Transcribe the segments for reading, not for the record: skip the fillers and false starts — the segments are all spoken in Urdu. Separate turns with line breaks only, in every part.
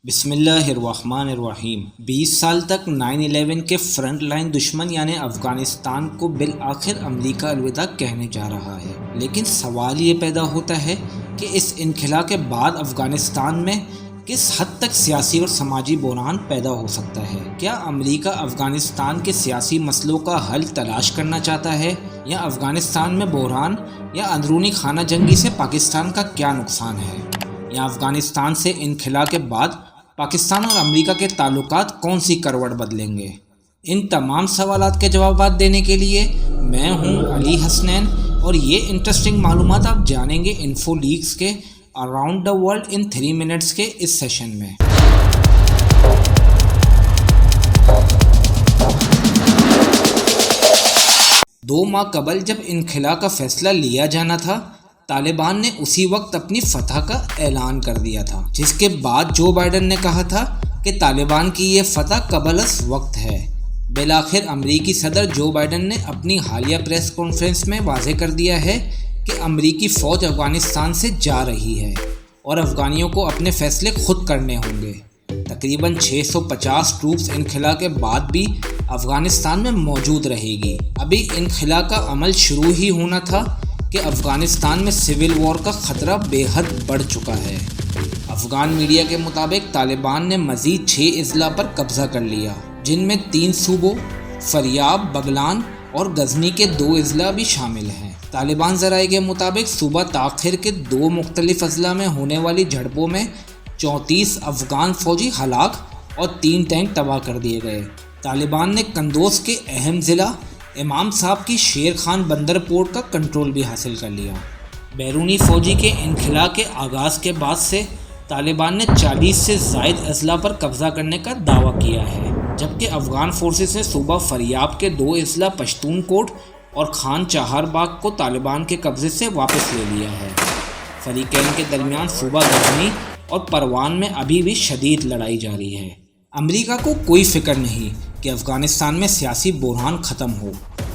بسم اللہ الرحمن الرحیم 20 سال تک 9/11 کے فرنٹ لائن دشمن یعنی افغانستان کو بالآخر امریکہ الوداع کہنے جا رہا ہے، لیکن سوال یہ پیدا ہوتا ہے کہ اس انخلا کے بعد افغانستان میں کس حد تک سیاسی اور سماجی بحران پیدا ہو سکتا ہے۔ کیا امریکہ افغانستان کے سیاسی مسئلوں کا حل تلاش کرنا چاہتا ہے، یا افغانستان میں بحران یا اندرونی خانہ جنگی سے پاکستان کا کیا نقصان ہے، یا افغانستان سے انخلا کے بعد پاکستان اور امریکہ کے تعلقات کون سی کروٹ بدلیں گے؟ ان تمام سوالات کے جوابات دینے کے لیے میں ہوں علی حسنین، اور یہ انٹرسٹنگ معلومات آپ جانیں گے انفو لیکس کے around the world in 3 minutes کے اس سیشن میں۔ 2 ماہ قبل جب انخلا کا فیصلہ لیا جانا تھا، طالبان نے اسی وقت اپنی فتح کا اعلان کر دیا تھا، جس کے بعد جو بائیڈن نے کہا تھا کہ طالبان کی یہ فتح قبل از وقت ہے۔ بالآخر امریکی صدر جو بائیڈن نے اپنی حالیہ پریس کانفرنس میں واضح کر دیا ہے کہ امریکی فوج افغانستان سے جا رہی ہے اور افغانیوں کو اپنے فیصلے خود کرنے ہوں گے۔ تقریباً 650 ٹروپس انخلا کے بعد بھی افغانستان میں موجود رہے گی۔ ابھی انخلا کا عمل شروع ہی ہونا تھا کہ افغانستان میں سول وار کا خطرہ بے حد بڑھ چکا ہے۔ افغان میڈیا کے مطابق طالبان نے مزید 6 اضلاع پر قبضہ کر لیا، جن میں 3 صوبوں فریاب، بغلان اور غزنی کے 2 اضلاع بھی شامل ہیں۔ طالبان ذرائع کے مطابق صوبہ تاخیر کے 2 مختلف اضلاع میں ہونے والی جھڑپوں میں 34 افغان فوجی ہلاک اور 3 ٹینک تباہ کر دیے گئے۔ طالبان نے قندوز کے اہم ضلع امام صاحب کی شیر خان بندر پورٹ کا کنٹرول بھی حاصل کر لیا۔ بیرونی فوجی کے انخلا کے آغاز کے بعد سے طالبان نے 40 سے زائد اضلاع پر قبضہ کرنے کا دعویٰ کیا ہے، جبکہ افغان فورسز نے صوبہ فریاب کے 2 اضلاع پشتون کوٹ اور خان چہار باغ کو طالبان کے قبضے سے واپس لے لیا ہے۔ فریقین کے درمیان صوبہ غزنی اور پروان میں ابھی بھی شدید لڑائی جاری ہے۔ امریکہ کو کوئی فکر نہیں کہ افغانستان میں سیاسی بحران ختم ہو،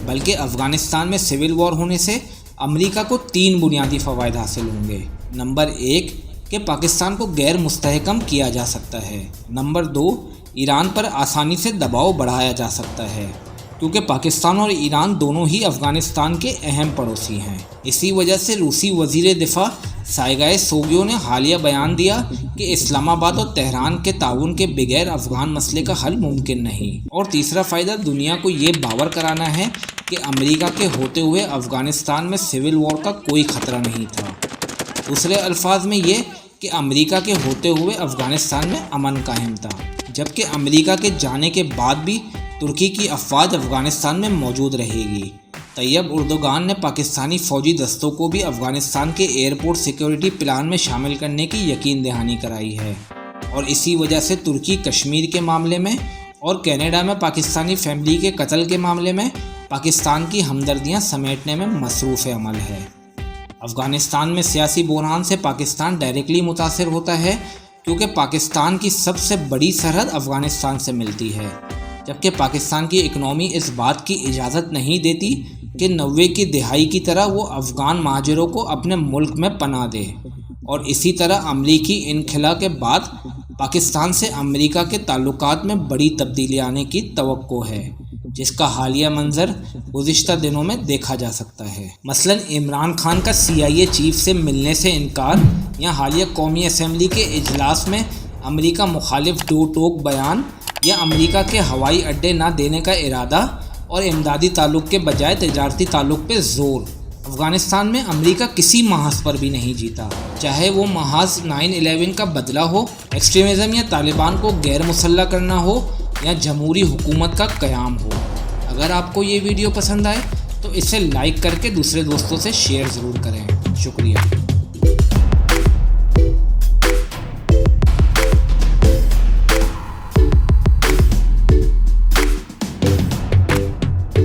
بلکہ افغانستان میں سول وار ہونے سے امریکہ کو 3 بنیادی فوائد حاصل ہوں گے۔ نمبر 1 کہ پاکستان کو غیر مستحکم کیا جا سکتا ہے۔ نمبر 2 ایران پر آسانی سے دباؤ بڑھایا جا سکتا ہے، کیونکہ پاکستان اور ایران دونوں ہی افغانستان کے اہم پڑوسی ہیں۔ اسی وجہ سے روسی وزیر دفاع سائرگئی سوگیو نے حالیہ بیان دیا کہ اسلام آباد اور تہران کے تعاون کے بغیر افغان مسئلے کا حل ممکن نہیں۔ اور تیسرا فائدہ دنیا کو یہ باور کرانا ہے کہ امریکہ کے ہوتے ہوئے افغانستان میں سول وار کا کوئی خطرہ نہیں تھا۔ دوسرے الفاظ میں یہ کہ امریکہ کے ہوتے ہوئے افغانستان میں امن قائم تھا، جبکہ امریکہ کے جانے کے بعد بھی ترکی کی افواج افغانستان میں موجود رہے گی۔ طیب اردوغان نے پاکستانی فوجی دستوں کو بھی افغانستان کے ایئرپورٹ سیکیورٹی پلان میں شامل کرنے کی یقین دہانی کرائی ہے، اور اسی وجہ سے ترکی کشمیر کے معاملے میں اور کینیڈا میں پاکستانی فیملی کے قتل کے معاملے میں پاکستان کی ہمدردیاں سمیٹنے میں مصروف عمل ہے۔ افغانستان میں سیاسی بحران سے پاکستان ڈائریکٹلی متاثر ہوتا ہے، کیونکہ پاکستان کی سب سے بڑی سرحد افغانستان سے ملتی ہے، جبکہ پاکستان کی اکنامی اس بات کی اجازت نہیں دیتی کہ 90 کی دہائی کی طرح وہ افغان مہاجروں کو اپنے ملک میں پناہ دے۔ اور اسی طرح امریکی انخلا کے بعد پاکستان سے امریکہ کے تعلقات میں بڑی تبدیلی آنے کی توقع ہے، جس کا حالیہ منظر گزشتہ دنوں میں دیکھا جا سکتا ہے۔ مثلاً عمران خان کا CIA چیف سے ملنے سے انکار، یا حالیہ قومی اسمبلی کے اجلاس میں امریکہ مخالف ٹو ٹوک بیان، یا امریکہ کے ہوائی اڈے نہ دینے کا ارادہ اور امدادی تعلق کے بجائے تجارتی تعلق پہ زور۔ افغانستان میں امریکہ کسی محاذ پر بھی نہیں جیتا، چاہے وہ محاذ 9/11 کا بدلہ ہو، ایکسٹریمزم یا طالبان کو غیر مسلح کرنا ہو، یا جمہوری حکومت کا قیام ہو۔ اگر آپ کو یہ ویڈیو پسند آئے تو اسے لائک کر کے دوسرے دوستوں سے شیئر ضرور کریں۔ شکریہ۔